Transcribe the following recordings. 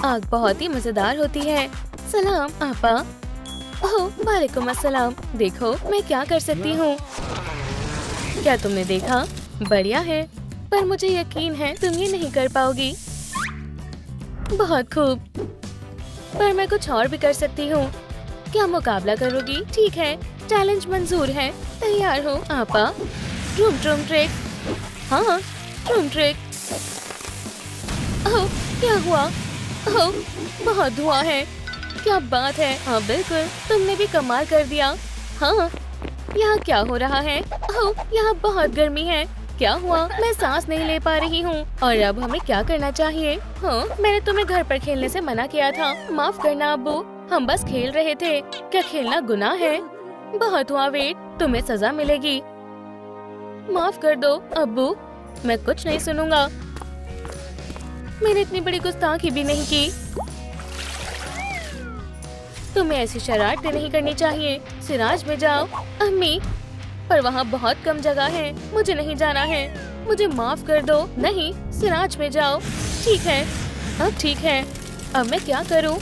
आग बहुत ही मजेदार होती है। सलाम आपा। ओह वालेकुम अस्सलाम। देखो मैं क्या कर सकती हूँ। क्या तुमने देखा? बढ़िया है, पर मुझे यकीन है तुम ये नहीं कर पाओगी। बहुत खूब, पर मैं कुछ और भी कर सकती हूँ। क्या मुकाबला करोगी? ठीक है, चैलेंज मंजूर है। तैयार हो आपा? ट्रूम ट्रूम ट्रिक। हाँ ट्रूम ट्रिक। ओह क्या हुआ? ओह बहुत धुआं है। क्या बात है। हाँ बिल्कुल, तुमने भी कमाल कर दिया। हाँ यहाँ क्या हो रहा है? ओह यहाँ बहुत गर्मी है। क्या हुआ? मैं सांस नहीं ले पा रही हूँ। और अब हमें क्या करना चाहिए? हाँ मैंने तुम्हें घर पर खेलने से मना किया था। माफ करना अब्बू, हम बस खेल रहे थे। क्या खेलना गुनाह है? बहुत हुआ वेट, तुम्हें सजा मिलेगी। माफ कर दो अब्बू, मैं कुछ नहीं सुनूंगा। मैंने इतनी बड़ी गुस्ताखी भी नहीं की। तुम्हें ऐसी शरारतें नहीं करनी चाहिए। सिराज में जाओ। अम्मी, पर वहाँ बहुत कम जगह है, मुझे नहीं जाना है। मुझे माफ कर दो। नहीं, सिराज में जाओ। ठीक है, अब ठीक है। अब मैं क्या करूँ?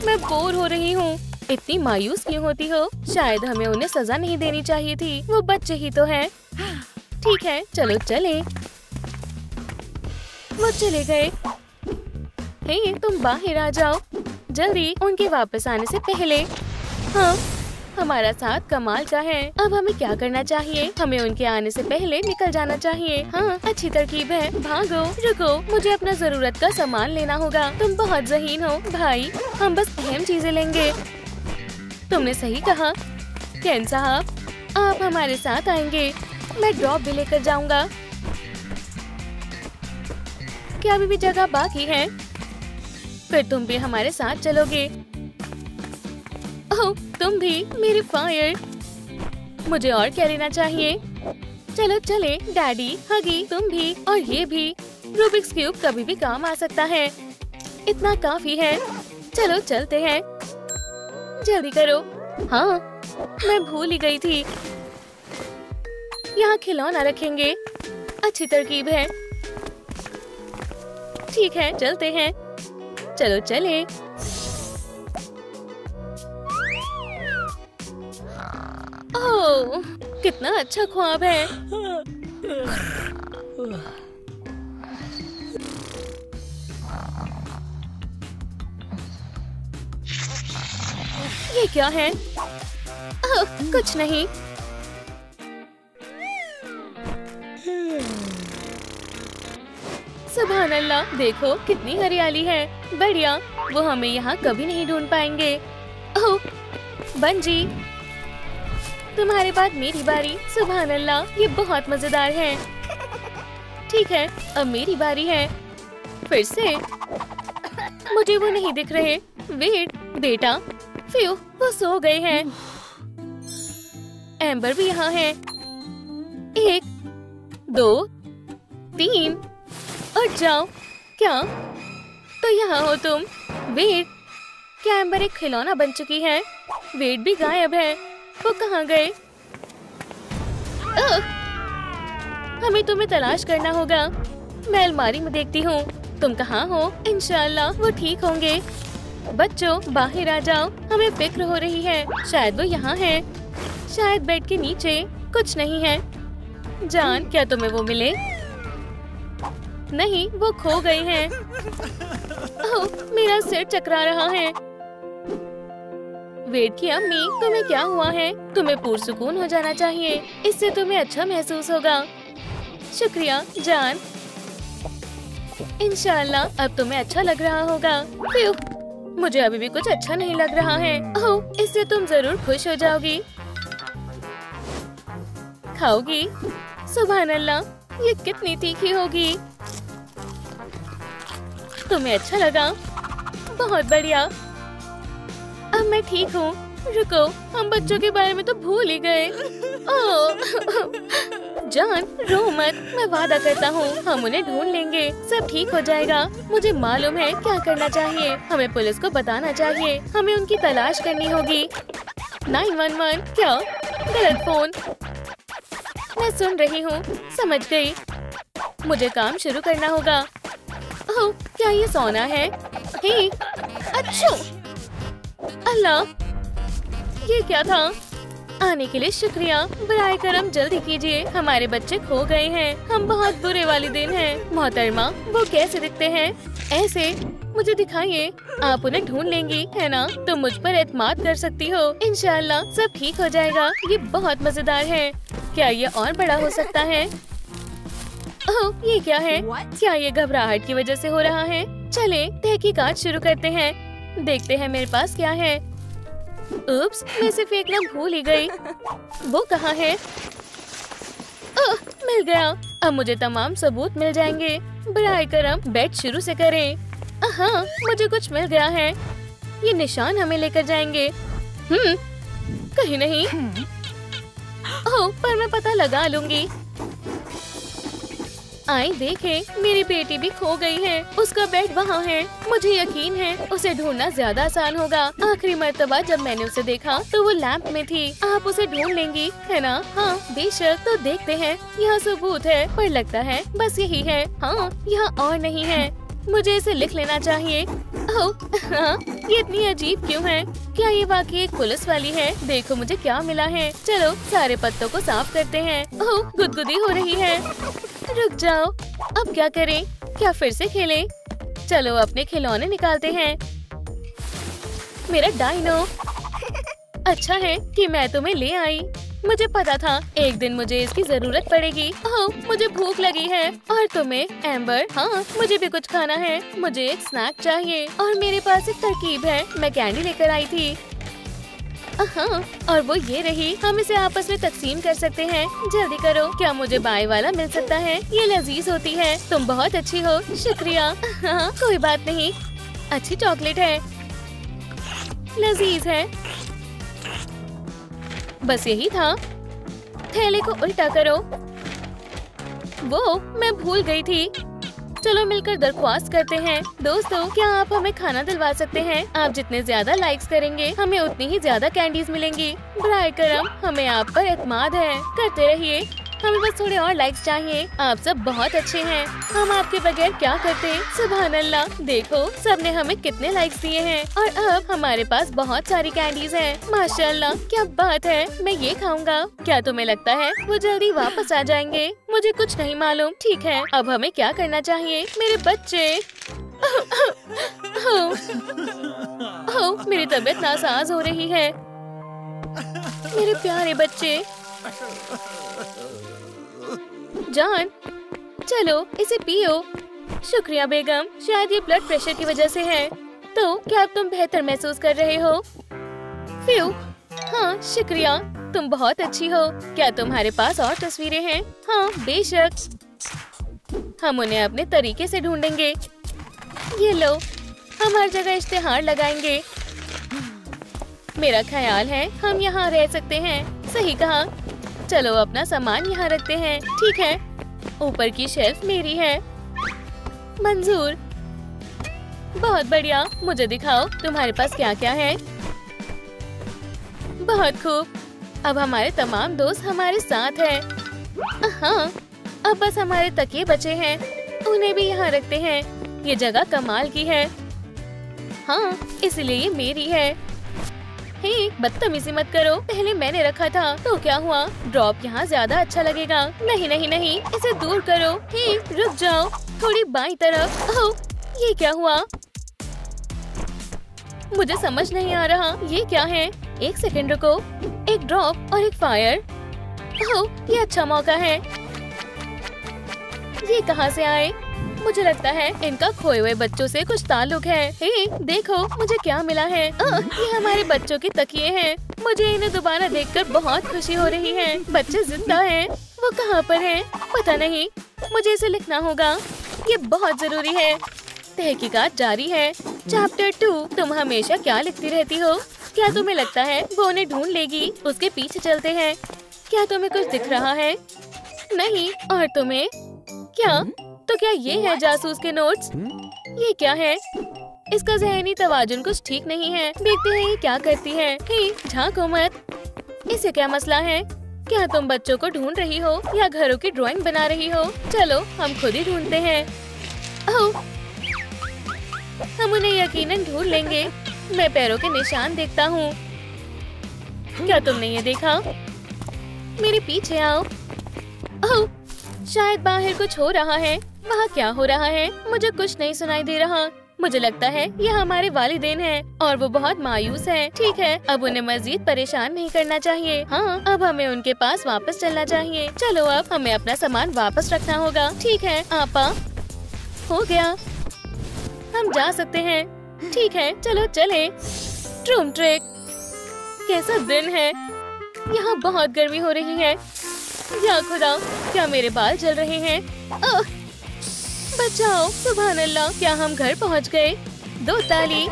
मैं बोर हो रही हूँ। इतनी मायूस क्यों होती हो? शायद हमें उन्हें सजा नहीं देनी चाहिए थी, वो बच्चे ही तो हैं। ठीक है चलो चले। वो चले गए। हे तुम बाहर आ जाओ जल्दी, उनके वापस आने से पहले। हाँ हमारा साथ कमाल का है। अब हमें क्या करना चाहिए? हमें उनके आने से पहले निकल जाना चाहिए। हाँ अच्छी तरकीब है। भागो। रुको, मुझे अपना जरूरत का सामान लेना होगा। तुम बहुत ज़हीन हो भाई, हम बस अहम चीजें लेंगे। तुमने सही कहा। कैन साहब, आप हमारे साथ आएंगे। मैं ड्रॉप भी लेकर जाऊंगा। क्या अभी भी जगह बाकी है? फिर तुम भी हमारे साथ चलोगे। ओह तुम भी, मेरी फायर। मुझे और क्या लेना चाहिए? चलो चले डैडी, हगी, तुम भी और ये भी। रूबिक्स क्यूब कभी भी काम आ सकता है। इतना काफी है। चलो चलते हैं, जल्दी करो। हाँ मैं भूल ही गई थी। यहाँ खिलौना रखेंगे। अच्छी तरकीब है। ठीक है चलते हैं। चलो चले। ओह कितना अच्छा ख्वाब है। ये क्या है? ओह कुछ नहीं। सुभान अल्लाह, देखो कितनी हरियाली है। बढ़िया, वो हमें यहाँ कभी नहीं ढूंढ पाएंगे। ओह बंजी, तुम्हारे बाद मेरी बारी। सुभान अल्लाह, ये बहुत मजेदार है। ठीक है अब मेरी बारी है। फिर से मुझे वो नहीं दिख रहे। वेट बेटा, फ्यू वो सो गए हैं। एम्बर भी यहाँ है। 1 2 3 उठ जाओ। क्या? तो यहाँ हो तुम। वेट, क्या एम्बर एक खिलौना बन चुकी है? वेट भी गायब है। वो कहाँ गए? हमें तुम्हें तलाश करना होगा। मैं अलमारी में देखती हूँ। तुम कहाँ हो? इंशाल्लाह वो ठीक होंगे। बच्चों बाहर आ जाओ, हमें फिक्र हो रही है। शायद वो यहाँ है। शायद बेड के नीचे। कुछ नहीं है। जान, क्या तुम्हें वो मिले? नहीं, वो खो गए हैं। ओह, मेरा सिर चकरा रहा है। वेट की अम्मी, तुम्हें क्या हुआ है? तुम्हें पुरसुकून हो जाना चाहिए, इससे तुम्हें अच्छा महसूस होगा। शुक्रिया जान। इंशाल्लाह अब तुम्हें अच्छा लग रहा होगा। मुझे अभी भी कुछ अच्छा नहीं लग रहा है। ओह, इससे तुम जरूर खुश हो जाओगी। खाओगी? सुभान अल्लाह, ये कितनी तीखी होगी। तुम्हें अच्छा लगा? बहुत बढ़िया। अब मैं ठीक हूँ। रुको, हम बच्चों के बारे में तो भूल ही गए। जान रो मत, मैं वादा करता हूँ हम उन्हें ढूंढ लेंगे। सब ठीक हो जाएगा। मुझे मालूम है क्या करना चाहिए। हमें पुलिस को बताना चाहिए। हमें उनकी तलाश करनी होगी। 911। क्या? गलत फोन। मैं सुन रही हूँ, समझ गई। मुझे काम शुरू करना होगा। ओह, क्या ये सोना है? हे, अच्छो! अल्लाह, ये क्या था? आने के लिए शुक्रिया। बराए करम जल्दी कीजिए, हमारे बच्चे खो गए हैं। हम बहुत बुरे वालिदैन हैं। मोहतरमा, वो कैसे दिखते हैं? ऐसे? मुझे दिखाइए। आप उन्हें ढूंढ लेंगी, है ना? तुम मुझ पर एतमाद कर सकती हो। इंशाल्लाह सब ठीक हो जाएगा। ये बहुत मजेदार है। क्या ये और बड़ा हो सकता है? ओह, ये क्या है? क्या ये घबराहट की वजह से हो रहा है? चले तहकीकात शुरू करते हैं। देखते हैं मेरे पास क्या है। उप्स, मैं इसे फेंकना भूल ही गई। वो कहाँ है? ओह, मिल गया। अब मुझे तमाम सबूत मिल जाएंगे। बराए करम बैठ शुरू से करें। हाँ, मुझे कुछ मिल गया है। ये निशान हमें लेकर जाएंगे। कहीं नहीं। ओह, पर मैं पता लगा लूंगी। आई देखें, मेरी बेटी भी खो गई है। उसका बेड वहाँ है। मुझे यकीन है उसे ढूंढना ज्यादा आसान होगा। आखिरी मर्तबा जब मैंने उसे देखा तो वो लैंप में थी। आप उसे ढूंढ लेंगी, है ना? हाँ बेशक। तो देखते हैं। यहाँ सबूत है, पर लगता है बस यही है। हाँ, यहाँ और नहीं है। मुझे इसे लिख लेना चाहिए। ओह, हाँ, ये इतनी अजीब क्यों है? क्या ये वाकई एक पुलिस वाली है? देखो मुझे क्या मिला है। चलो सारे पत्तों को साफ करते हैं। ओह, गुदगुदी हो रही है। रुक जाओ, अब क्या करें? क्या फिर से खेलें? चलो अपने खिलौने निकालते हैं। मेरा डायनो। अच्छा है कि मैं तुम्हें ले आई। मुझे पता था एक दिन मुझे इसकी जरूरत पड़ेगी। ओह, मुझे भूख लगी है। और तुम्हें एम्बर? हाँ, मुझे भी कुछ खाना है। मुझे एक स्नैक चाहिए। और मेरे पास एक तरकीब है। मैं कैंडी लेकर आई थी। हाँ, और वो ये रही। हम इसे आपस में तकसीम कर सकते हैं। जल्दी करो। क्या मुझे बाय वाला मिल सकता है? ये लजीज होती है। तुम बहुत अच्छी हो। शुक्रिया। हाँ, कोई बात नहीं। अच्छी चॉकलेट है, लजीज है। बस यही था। थैले को उल्टा करो। वो मैं भूल गई थी। चलो मिलकर दरख्वास्त करते हैं। दोस्तों, क्या आप हमें खाना दिलवा सकते हैं? आप जितने ज्यादा लाइक्स करेंगे हमें उतनी ही ज्यादा कैंडीज मिलेंगी। बराए करम, हमें आप पर एतमाद है। करते रहिए। हमें बस थोड़े और लाइक्स चाहिए। आप सब बहुत अच्छे हैं। हम आपके बगैर क्या करते? सुभान अल्लाह, देखो सबने हमें कितने लाइक्स दिए हैं। और अब हमारे पास बहुत सारी कैंडीज हैं। माशाल्लाह, क्या बात है। मैं ये खाऊंगा। क्या तुम्हें लगता है वो जल्दी वापस आ जाएंगे? मुझे कुछ नहीं मालूम। ठीक है, अब हमें क्या करना चाहिए? मेरे बच्चे। मेरी तबीयत नासाज हो रही है। मेरे प्यारे बच्चे। जान, चलो इसे पियो। शुक्रिया बेगम, शायद ये ब्लड प्रेशर की वजह से है। तो क्या अब तुम बेहतर महसूस कर रहे हो? फ्यू, हाँ शुक्रिया, तुम बहुत अच्छी हो। क्या तुम्हारे पास और तस्वीरें हैं? हाँ बेशक। हम उन्हें अपने तरीके से ढूंढेंगे। ये लो, हम हर जगह इश्तिहार लगाएंगे। मेरा ख्याल है हम यहाँ रह सकते हैं। सही कहा। चलो अपना सामान यहाँ रखते हैं। ठीक है, ऊपर की शेल्फ मेरी है। मंजूर। बहुत बढ़िया। मुझे दिखाओ तुम्हारे पास क्या क्या है। बहुत खूब। अब हमारे तमाम दोस्त हमारे साथ हैं। हाँ, अब बस हमारे तकिए बचे हैं। उन्हें भी यहाँ रखते हैं। ये जगह कमाल की है। हाँ, इसलिए ये मेरी है। हे, बदतमीजी मत करो। पहले मैंने रखा था तो क्या हुआ? ड्रॉप यहाँ ज्यादा अच्छा लगेगा। नहीं नहीं नहीं, इसे दूर करो। हे, रुक जाओ, थोड़ी बाईं तरफ। ओह, ये क्या हुआ? मुझे समझ नहीं आ रहा। ये क्या है? एक सेकंड रुको। एक ड्रॉप और एक फायर। ओह, ये अच्छा मौका है। ये कहाँ से आए? मुझे लगता है इनका खोए हुए बच्चों से कुछ ताल्लुक है। हे, देखो मुझे क्या मिला है। ये हमारे बच्चों के तकिए हैं। मुझे इन्हें दोबारा देखकर बहुत खुशी हो रही है। बच्चे जिंदा हैं। वो कहाँ पर हैं? पता नहीं। मुझे इसे लिखना होगा। ये बहुत जरूरी है। तहकीकात जारी है। चैप्टर 2। तुम हमेशा क्या लिखती रहती हो? क्या तुम्हें लगता है वो उन्हें ढूंढ लेगी? उसके पीछे चलते हैं। क्या तुम्हें कुछ दिख रहा है? नहीं। और तुम्हें? क्या? तो क्या ये है जासूस के नोट्स? ये क्या है? इसका ज़हनी तवाजुन कुछ ठीक नहीं है। देखते हैं ये क्या करती है। हे, झांको मत। इसे क्या मसला है? क्या तुम बच्चों को ढूंढ रही हो या घरों की ड्राइंग बना रही हो? चलो हम खुद ही ढूंढते हैं। ओह, हम उन्हें यकीनन ढूंढ लेंगे। मैं पैरों के निशान देखता हूँ। क्या तुमने ये देखा? मेरे पीछे आओ। ओह, शायद बाहर कुछ हो रहा है। वहाँ क्या हो रहा है? मुझे कुछ नहीं सुनाई दे रहा। मुझे लगता है ये हमारे वालिदैन हैं और वो बहुत मायूस हैं। ठीक है, अब उन्हें मजीद परेशान नहीं करना चाहिए। हाँ, अब हमें उनके पास वापस चलना चाहिए। चलो, अब हमें अपना सामान वापस रखना होगा। ठीक है आपा, हो गया, हम जा सकते हैं। ठीक है, चलो चले। ट्रूम ट्रिक, कैसा दिन है। यहाँ बहुत गर्मी हो रही है। या खुदा, क्या मेरे बाल जल रहे हैं? बचाओ, सुभान अल्लाह, क्या हम घर पहुँच गए? 2 ताली।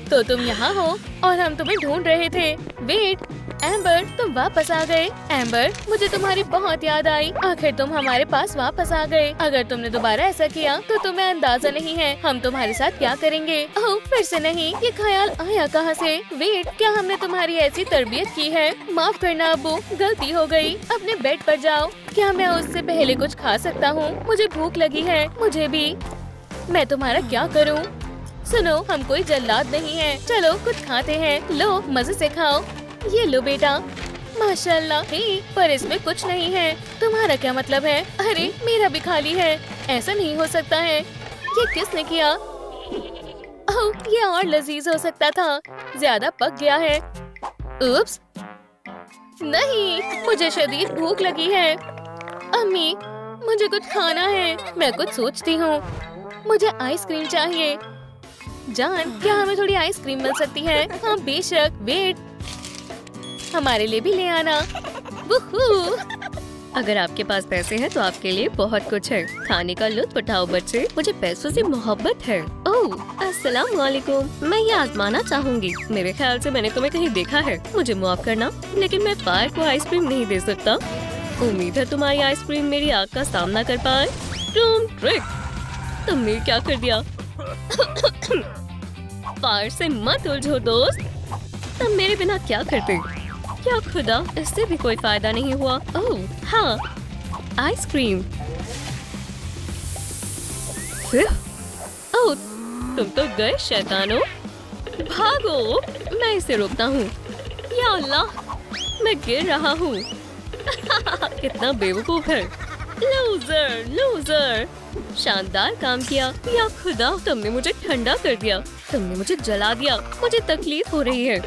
तो तुम यहाँ हो और हम तुम्हें ढूंढ रहे थे। वेट, एम्बर, तुम वापस आ गए। एम्बर, मुझे तुम्हारी बहुत याद आई। आखिर तुम हमारे पास वापस आ गए। अगर तुमने दोबारा ऐसा किया तो तुम्हें अंदाजा नहीं है हम तुम्हारे साथ क्या करेंगे। ओह, फिर से नहीं, ये ख्याल आया कहाँ से? वेट, क्या हमने तुम्हारी ऐसी तरबियत की है? माफ करना अब्बू, गलती हो गई। अपने बेड पर जाओ। क्या मैं उससे पहले कुछ खा सकता हूँ? मुझे भूख लगी है। मुझे भी। मैं तुम्हारा क्या करूँ? सुनो, हम कोई जल्लाद नहीं है। चलो कुछ खाते हैं। लो, मजे से खाओ। ये लो बेटा। माशाल्लाह, हे, पर इसमें कुछ नहीं है। तुम्हारा क्या मतलब है? अरे, मेरा भी खाली है। ऐसा नहीं हो सकता है। ये किसने किया? ओह, ये और लजीज हो सकता था। ज्यादा पक गया है। उप्स, नहीं, मुझे शदीद भूख लगी है। अम्मी, मुझे कुछ खाना है। मैं कुछ सोचती हूँ। मुझे आइसक्रीम चाहिए। जान, क्या हमें थोड़ी आइसक्रीम मिल सकती है? हाँ बेशक। वेट, हमारे लिए भी ले आना। वुहू। अगर आपके पास पैसे हैं तो आपके लिए बहुत कुछ है। खाने का लुत्फ उठाओ बच्चे, मुझे पैसों से मोहब्बत है। ओह, अस्सलाम वालेकुम, मैं ये आजमाना चाहूंगी। मेरे ख्याल से मैंने तुम्हें कहीं देखा है। मुझे माफ करना, लेकिन मैं फायर को आइसक्रीम नहीं दे सकता। उम्मीद है तुम्हारी आइसक्रीम मेरी आग का सामना कर पाए। ट्रूम ट्रिक, तुमने क्या कर दिया? फायर से मत उलझो दोस्त। तुम मेरे बिना क्या करते? क्या खुदा, इससे भी कोई फायदा नहीं हुआ। ओह हाँ, आइसक्रीम। ओह, तुम तो गए शैतानो। भागो, मैं इसे रोकता हूँ। या अल्लाह, मैं गिर रहा हूँ। कितना बेवकूफ है। Loser, loser. शानदार काम किया। या खुदा, तुमने मुझे ठंडा कर दिया। तुमने मुझे जला दिया। मुझे तकलीफ हो रही है।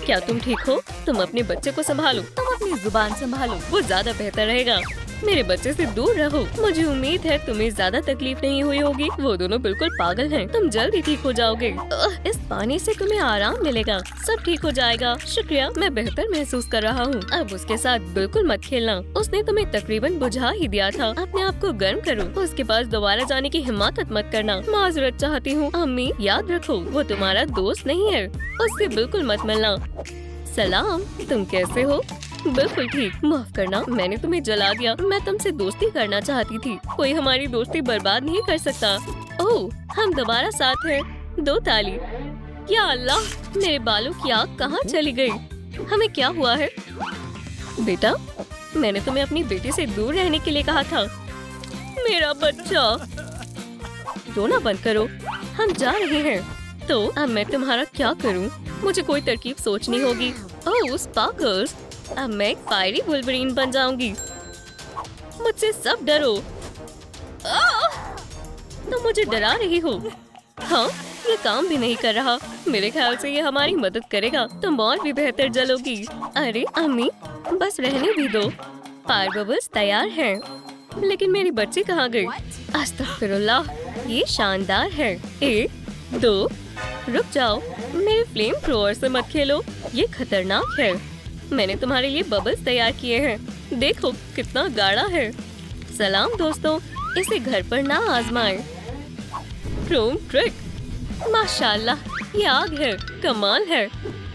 क्या तुम ठीक हो? तुम अपने बच्चे को संभालो। तुम अपनी जुबान संभालो, वो ज्यादा बेहतर रहेगा। मेरे बच्चे से दूर रहो। मुझे उम्मीद है तुम्हें ज्यादा तकलीफ नहीं हुई होगी। वो दोनों बिल्कुल पागल हैं। तुम जल्दी ठीक हो जाओगे। इस पानी से तुम्हें आराम मिलेगा। सब ठीक हो जाएगा। शुक्रिया, मैं बेहतर महसूस कर रहा हूँ। अब उसके साथ बिल्कुल मत खेलना। उसने तुम्हें तकरीबन बुझा ही दिया था। अपने आप को गर्म करो। उसके पास दोबारा जाने की हिम्मत मत करना। माजरत चाहती हूँ अम्मी। याद रखो, वो तुम्हारा दोस्त नहीं है। उससे बिल्कुल मत मिलना। सलाम, तुम कैसे हो? बिल्कुल ठीक। माफ करना, मैंने तुम्हें जला दिया। मैं तुमसे दोस्ती करना चाहती थी। कोई हमारी दोस्ती बर्बाद नहीं कर सकता। ओह, हम दोबारा साथ हैं। 2 ताली। या अल्लाह, मेरे बालों की आग कहाँ चली गई? हमें क्या हुआ है? बेटा, मैंने तुम्हें अपनी बेटी से दूर रहने के लिए कहा था। मेरा बच्चा। रोना बंद करो, हम जा रहे हैं। तो अब मैं तुम्हारा क्या करूं? मुझे कोई तरकीब सोचनी होगी। ओह स्पार्कल्स, अब मैं एक फायरी वुल्वरीन बन जाऊंगी। मुझसे सब डरो। तुम मुझे डरा रही हो। हाँ, ये काम भी नहीं कर रहा। मेरे ख्याल से ये हमारी मदद करेगा। तुम और भी बेहतर जलोगी। अरे अम्मी, बस रहने भी दो। फायर बबल्स तैयार हैं। लेकिन मेरी बच्ची कहाँ गई? अस्तगफिरुल्लाह, ये शानदार है। 1 2, रुक जाओ। मेरे फ्लेम थ्रोअर से मत खेलो, ये खतरनाक है। मैंने तुम्हारे लिए बबल्स तैयार किए हैं। देखो कितना गाढ़ा है। सलाम दोस्तों, इसे घर पर ना आजमाएं। ट्रूम ट्रिक, माशाल्लाह, ये आग है। कमाल है।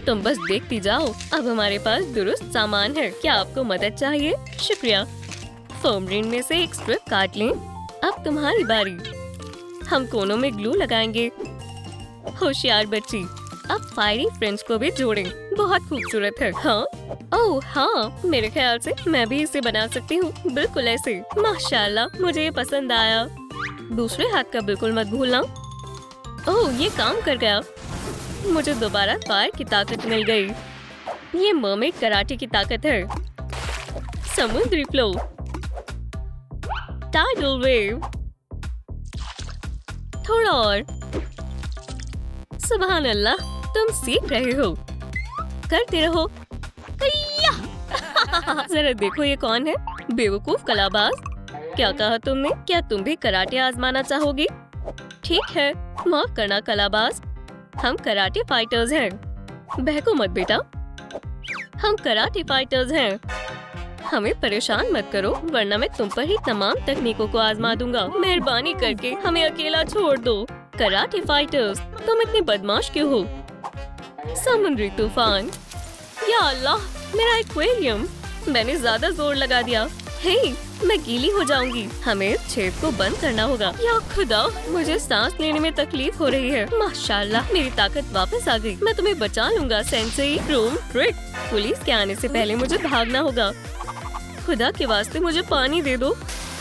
तुम बस देखती जाओ। अब हमारे पास दुरुस्त सामान है। क्या आपको मदद चाहिए? शुक्रिया। फोम रिंग में से एक स्ट्रिप काट लें। अब तुम्हारी बारी। हम कोनों में ग्लू लगाएंगे। होशियार बच्ची। अब फायरी फ्रेंड्स को भी जोड़ें। बहुत खूबसूरत है। हाँ, ओह हाँ, मेरे ख्याल से मैं भी इसे बना सकती हूँ। बिल्कुल ऐसे। माशाल्लाह, मुझे ये पसंद आया। दूसरे हाथ का बिल्कुल मत भूलना। ओह, ये काम कर गया। मुझे दोबारा फायर की ताकत मिल गई। ये मर्मेड कराटे की ताकत है। समुद्री फ्लो, टाइडल वेव, थोड़ा और। सुभान अल्लाह, तुम सीख रहे हो। करते रहो। जरा देखो ये कौन है? बेवकूफ कलाबाज। क्या कहा तुमने? क्या तुम भी कराटे आजमाना चाहोगी? ठीक है, माफ करना कलाबाज। हम कराटे फाइटर्स हैं। बहको मत बेटा, हम कराटे फाइटर्स हैं। हमें परेशान मत करो, वरना मैं तुम पर ही तमाम तकनीकों को आजमा दूंगा। मेहरबानी करके हमें अकेला छोड़ दो। कराटे फाइटर्स, तुम इतने बदमाश क्यों हो? समुद्री तूफान, या अल्लाह, मेरा एक्वेरियम। मैंने ज्यादा जोर लगा दिया। हे, मैं गीली हो जाऊंगी। हमें इस छेद को बंद करना होगा। या खुदा, मुझे सांस लेने में तकलीफ हो रही है। माशाल्लाह, मेरी ताकत वापस आ गई। मैं तुम्हें बचा लूंगा सेंसेई। Room trick. पुलिस के आने से पहले मुझे भागना होगा। खुदा के वास्ते मुझे पानी दे दो।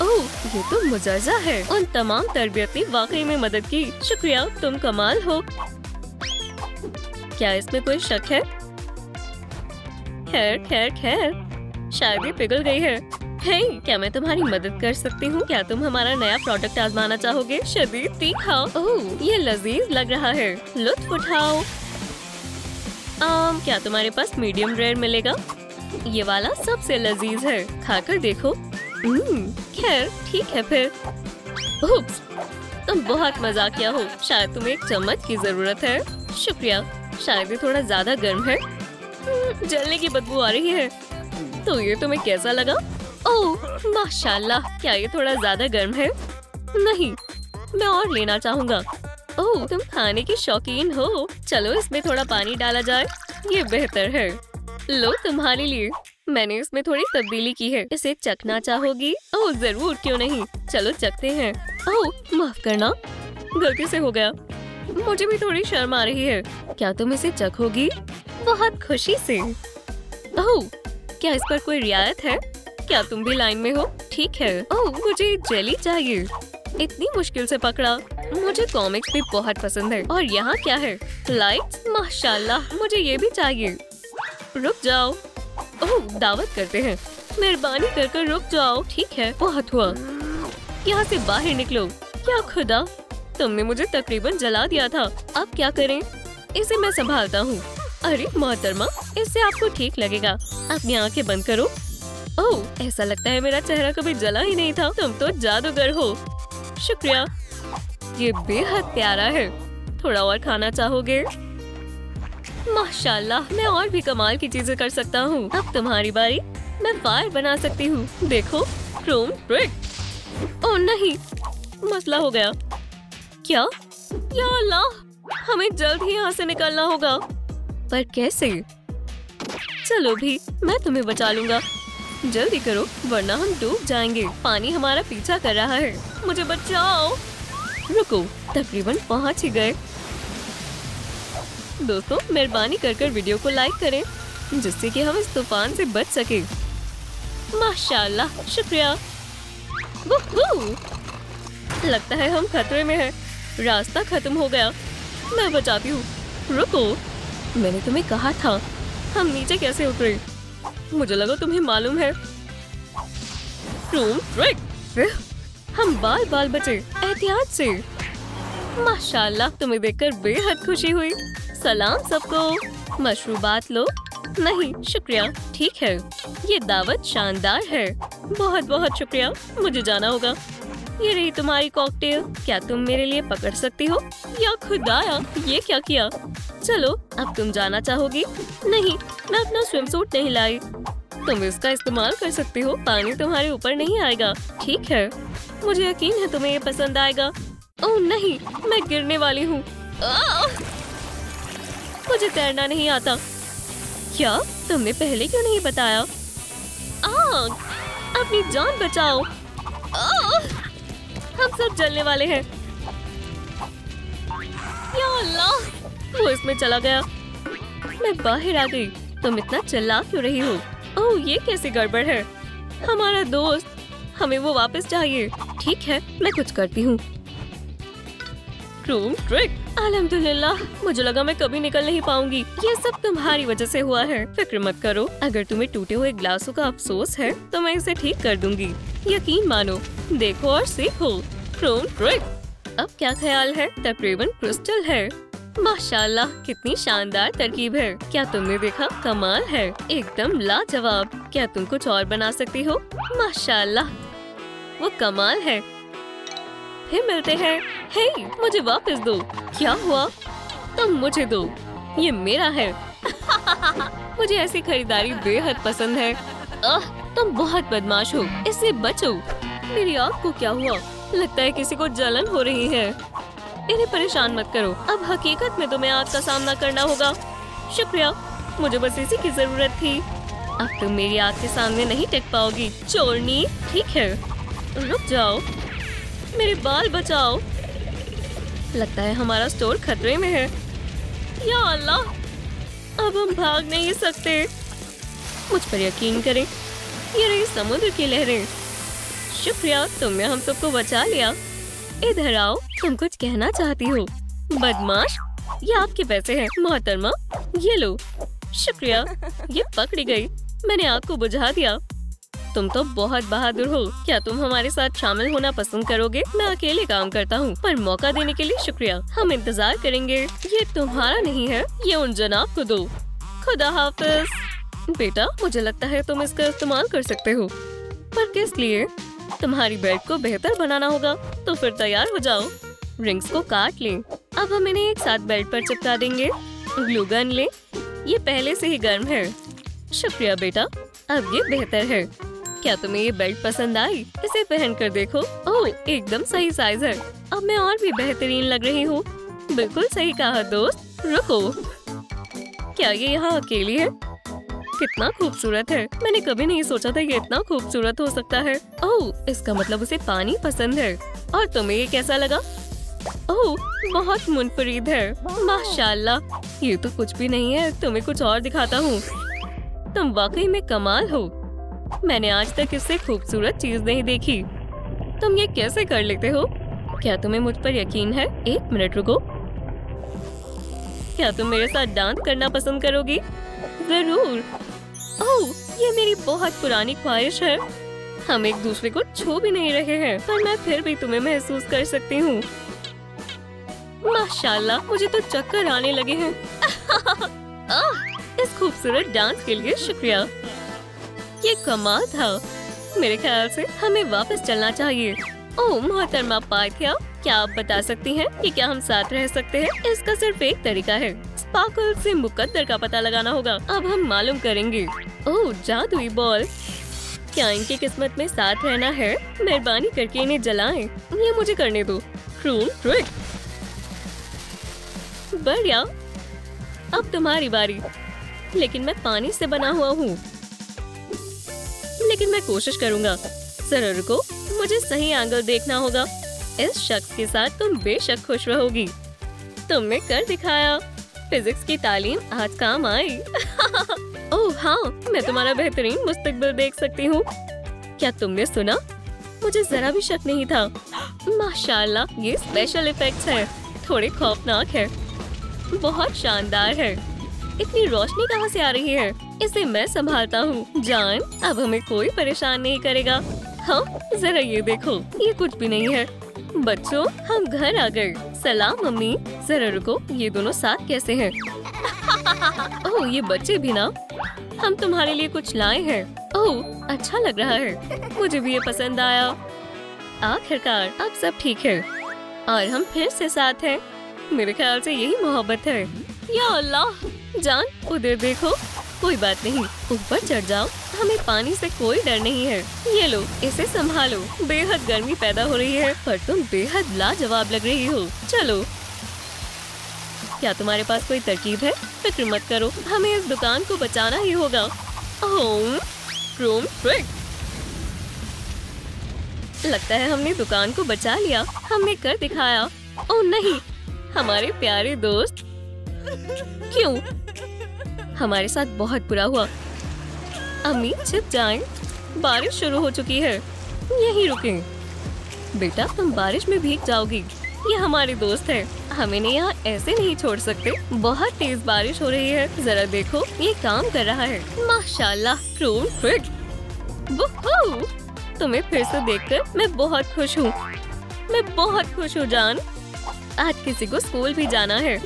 ओह, ये तो मुजज़्ज़ा है। उन तमाम तरबियत ने वाकई में मदद की। शुक्रिया, तुम कमाल हो। क्या इसमें कोई शक है? खैर खैर खैर, शायद ये पिघल गई है। हे, क्या मैं तुम्हारी मदद कर सकती हूँ? क्या तुम हमारा नया प्रोडक्ट आजमाना चाहोगे? शदीद तीखा। ओह, ये लजीज लग रहा है। लुत्फ उठाओ। क्या तुम्हारे पास मीडियम रेयर मिलेगा? ये वाला सबसे लजीज है। खाकर देखो। खैर ठीक है फिर। उप्स, तुम बहुत मजाकिया हो। शायद तुम्हें एक चम्मच की जरूरत है। शुक्रिया। शायद ये थोड़ा ज्यादा गर्म है। जलने की बदबू आ रही है। तो ये तुम्हें कैसा लगा? ओह माशाल्लाह, क्या ये थोड़ा ज्यादा गर्म है? नहीं, मैं और लेना चाहूँगा। ओह, तुम खाने की शौकीन हो। चलो इसमें थोड़ा पानी डाला जाए। ये बेहतर है। लो तुम्हारे लिए। मैंने इसमें थोड़ी तब्दीली की है। इसे चखना चाहोगी? ओह जरूर, क्यों नहीं। चलो चखते हैं। ओह माफ करना, गलती से हो गया। मुझे भी थोड़ी शर्म आ रही है। क्या तुम इसे चखोगी? बहुत खुशी से। ओह, क्या इस पर कोई रियायत है? क्या तुम भी लाइन में हो? ठीक है। ओह, मुझे जेली चाहिए। इतनी मुश्किल से पकड़ा। मुझे कॉमिक्स भी बहुत पसंद है। और यहाँ क्या है? लाइट्स, माशाल्लाह, मुझे ये भी चाहिए। रुक जाओ। ओह, दावत करते हैं। मेहरबानी कर रुक जाओ। ठीक है, बहुत हुआ। यहाँ से बाहर निकलो। क्या खुदा, तुमने मुझे तकरीबन जला दिया था। अब क्या करें? इसे मैं संभालता हूँ। अरे मोहतरमा, इससे आपको ठीक लगेगा। अपनी आंखें बंद करो। ओह, ऐसा लगता है मेरा चेहरा कभी जला ही नहीं था। तुम तो जादूगर हो। शुक्रिया, ये बेहद प्यारा है। थोड़ा और खाना चाहोगे? माशाल्लाह, मैं और भी कमाल की चीजें कर सकता हूँ। अब तुम्हारी बारी। मैं फायर बना सकती हूँ। देखो, क्रोम ट्रिक। ओह नहीं, मसला हो गया। क्या? या अल्लाह, हमें जल्द ही यहाँ से निकलना होगा। पर कैसे? चलो भी, मैं तुम्हें बचा लूंगा। जल्दी करो, वरना हम डूब जाएंगे। पानी हमारा पीछा कर रहा है। मुझे बचाओ। रुको, तकरीबन पहुंच ही गए। दोस्तों, मेहरबानी कर वीडियो को लाइक करें, जिससे कि हम इस तूफान से बच सके। माशाल्लाह, शुक्रिया। वुहू! लगता है हम खतरे में हैं। रास्ता खत्म हो गया। मैं बचाती हूँ। रुको, मैंने तुम्हें कहा था। हम नीचे कैसे उतरे? मुझे लगा तुम्हें मालूम है। ट्रिक। हम बाल बाल बचे, एहतियात से। माशाल्लाह, तुम्हें देखकर बेहद खुशी हुई। सलाम सबको। मशरूबात लो। नहीं शुक्रिया। ठीक है, ये दावत शानदार है। बहुत बहुत शुक्रिया। मुझे जाना होगा। ये रही तुम्हारी कॉकटेल। क्या तुम मेरे लिए पकड़ सकती हो? या खुदाया, ये क्या किया? चलो, अब तुम जाना चाहोगी? नहीं, मैं अपना स्विम सूट नहीं लाई। तुम इसका इस्तेमाल कर सकती हो। पानी तुम्हारे ऊपर नहीं आएगा। ठीक है, मुझे यकीन है तुम्हें ये पसंद आएगा। ओह नहीं, मैं गिरने वाली हूँ। मुझे तैरना नहीं आता। क्या तुमने पहले क्यों नहीं बताया? आग! अपनी जान बचाओ। हम सब जलने वाले हैं। या अल्लाह, वो इसमें चला गया। मैं बाहर आ गई। तुम इतना चिल्ला क्यों रही हो? ओह, ये कैसी गड़बड़ है? हमारा दोस्त, हमें वो वापस चाहिए। ठीक है, मैं कुछ करती हूँ। Chrome trick. अल्हम्दुलिल्लाह, मुझे लगा मैं कभी निकल नहीं पाऊंगी। ये सब तुम्हारी वजह से हुआ है। फिक्र मत करो, अगर तुम्हें टूटे हुए ग्लासों का अफसोस है तो मैं इसे ठीक कर दूंगी। यकीन मानो, देखो और सीखो। Chrome trick. अब क्या ख्याल है? तकरीबन क्रिस्टल है। माशाल्लाह, कितनी शानदार तरकीब है। क्या तुमने देखा? कमाल है, एकदम लाजवाब। क्या तुम कुछ और बना सकती हो? माशाल्लाह, वो कमाल है। फिर मिलते हैं। हे, मुझे वापस दो। क्या हुआ? तुम मुझे दो, ये मेरा है। मुझे ऐसी खरीदारी बेहद पसंद है। तुम बहुत बदमाश हो, इससे बचो। मेरी आँख को क्या हुआ? लगता है किसी को जलन हो रही है। इन्हें परेशान मत करो, अब हकीकत में तुम्हें आग का सामना करना होगा। शुक्रिया, मुझे बस इसी की जरूरत थी। अब तुम मेरी आग के सामने नहीं टिक पाओगी, चोरनी। ठीक है, रुक जाओ, मेरे बाल बचाओ। लगता है हमारा स्टोर खतरे में है। या अल्लाह, अब हम भाग नहीं सकते। मुझ पर यकीन करें, ये रही समुद्र की लहरें। शुक्रिया, तुमने हम सबको बचा लिया। इधर आओ, तुम कुछ कहना चाहती हो? बदमाश, ये आपके पैसे हैं। मोहतरमा, ये लो। शुक्रिया, ये पकड़ी गई। मैंने आग को बुझा दिया। तुम तो बहुत बहादुर हो। क्या तुम हमारे साथ शामिल होना पसंद करोगे? मैं अकेले काम करता हूँ, पर मौका देने के लिए शुक्रिया। हम इंतजार करेंगे। ये तुम्हारा नहीं है, ये उन जनाब को दो। खुदा हाफिज। बेटा, मुझे लगता है तुम इसका इस्तेमाल कर सकते हो। पर किस लिए? तुम्हारी बेल्ट को बेहतर बनाना होगा। तो फिर तैयार हो जाओ। रिंग्स को काट लें। अब हम इन्हें एक साथ बेल्ट पर चिपका देंगे। ग्लू गन ले, ये पहले से ही गर्म है। शुक्रिया बेटा, अब ये बेहतर है। क्या तुम्हें ये बेल्ट पसंद आई? इसे पहन कर देखो। ओह, एकदम सही साइज है। अब मैं और भी बेहतरीन लग रही हूँ। बिल्कुल सही कहा दोस्त। रुको, क्या ये यहाँ अकेली है? कितना खूबसूरत है। मैंने कभी नहीं सोचा था ये इतना खूबसूरत हो सकता है। ओह, इसका मतलब उसे पानी पसंद है। और तुम्हें ये कैसा लगा? ओह, बहुत मुनफरीद है। माशाल्लाह, ये तो कुछ भी नहीं है। तुम्हें कुछ और दिखाता हूँ। तुम वाकई में कमाल हो। मैंने आज तक इससे खूबसूरत चीज नहीं देखी। तुम ये कैसे कर लेते हो? क्या तुम्हें मुझ पर यकीन है? एक मिनट रुको। क्या तुम मेरे साथ डांस करना पसंद करोगी? जरूर। ओह, ये मेरी बहुत पुरानी ख्वाहिश है। हम एक दूसरे को छू भी नहीं रहे हैं, पर मैं फिर भी तुम्हें महसूस कर सकती हूँ। माशाल्लाह, मुझे तो चक्कर आने लगे हैं। इस खूबसूरत डांस के लिए शुक्रिया। ये कमाल था। मेरे ख्याल से हमें वापस चलना चाहिए। ओह मोहतरमा पाथिया, क्या आप बता सकती हैं कि क्या हम साथ रह सकते हैं? इसका सिर्फ एक तरीका है, स्पार्कल से मुकद्दर का पता लगाना होगा। अब हम मालूम करेंगे। ओह जादुई बॉल, क्या इनकी किस्मत में साथ रहना है? मेहरबानी करके इन्हें जलाएं। ये मुझे करने दो। क्रूम ट्रिक। बढ़िया, अब तुम्हारी बारी। लेकिन मैं पानी से बना हुआ हूँ। लेकिन मैं कोशिश करूँगा। जरा रुको, मुझे सही एंगल देखना होगा। इस शख्स के साथ तुम बेशक खुश रहोगी। तुमने कर दिखाया। फिजिक्स की तालीम आज काम आई। ओह हाँ, मैं तुम्हारा बेहतरीन मुस्तकबिल देख सकती हूँ। क्या तुमने सुना? मुझे जरा भी शक नहीं था। माशाल्लाह, ये स्पेशल इफेक्ट्स हैं। थोड़े खौफनाक है। बहुत शानदार है। इतनी रोशनी कहाँ से आ रही है? इसे मैं संभालता हूँ जान। अब हमें कोई परेशान नहीं करेगा। हाँ, जरा ये देखो, ये कुछ भी नहीं है। बच्चों, हम घर आ गए। सलाम मम्मी। जरा रुको, ये दोनों साथ कैसे हैं? ओह, ये बच्चे भी ना। हम तुम्हारे लिए कुछ लाए हैं। ओह, अच्छा लग रहा है। मुझे भी ये पसंद आया। आखिरकार अब सब ठीक है और हम फिर से साथ हैं। मेरे ख्याल से यही मोहब्बत है। या अल्लाह जान, उधर देखो। कोई बात नहीं, ऊपर चढ़ जाओ। हमें पानी से कोई डर नहीं है। ये लो, इसे संभालो। बेहद गर्मी पैदा हो रही है, पर तुम बेहद लाजवाब लग रही हो। चलो, क्या तुम्हारे पास कोई तरकीब है? फिक्र मत करो, हमें इस दुकान को बचाना ही होगा। ओह, क्रोम ट्रिक। लगता है हमने दुकान को बचा लिया। हमने कर दिखाया। ओह नहीं, हमारे प्यारे दोस्त। क्यों? हमारे साथ बहुत बुरा हुआ। अम्मी छिप जाएं। बारिश शुरू हो चुकी है। यहीं रुकें। बेटा, तुम बारिश में भीग जाओगी। ये हमारे दोस्त है, हम इन्हें यहाँ ऐसे नहीं छोड़ सकते। बहुत तेज बारिश हो रही है, जरा देखो ये काम कर रहा है। माशाल्लाह, प्रूव फिट। वुहू! तुम्हें फिर से देखकर मैं बहुत खुश हूँ। मैं बहुत खुश हूँ जान। आज किसी को स्कूल भी जाना है।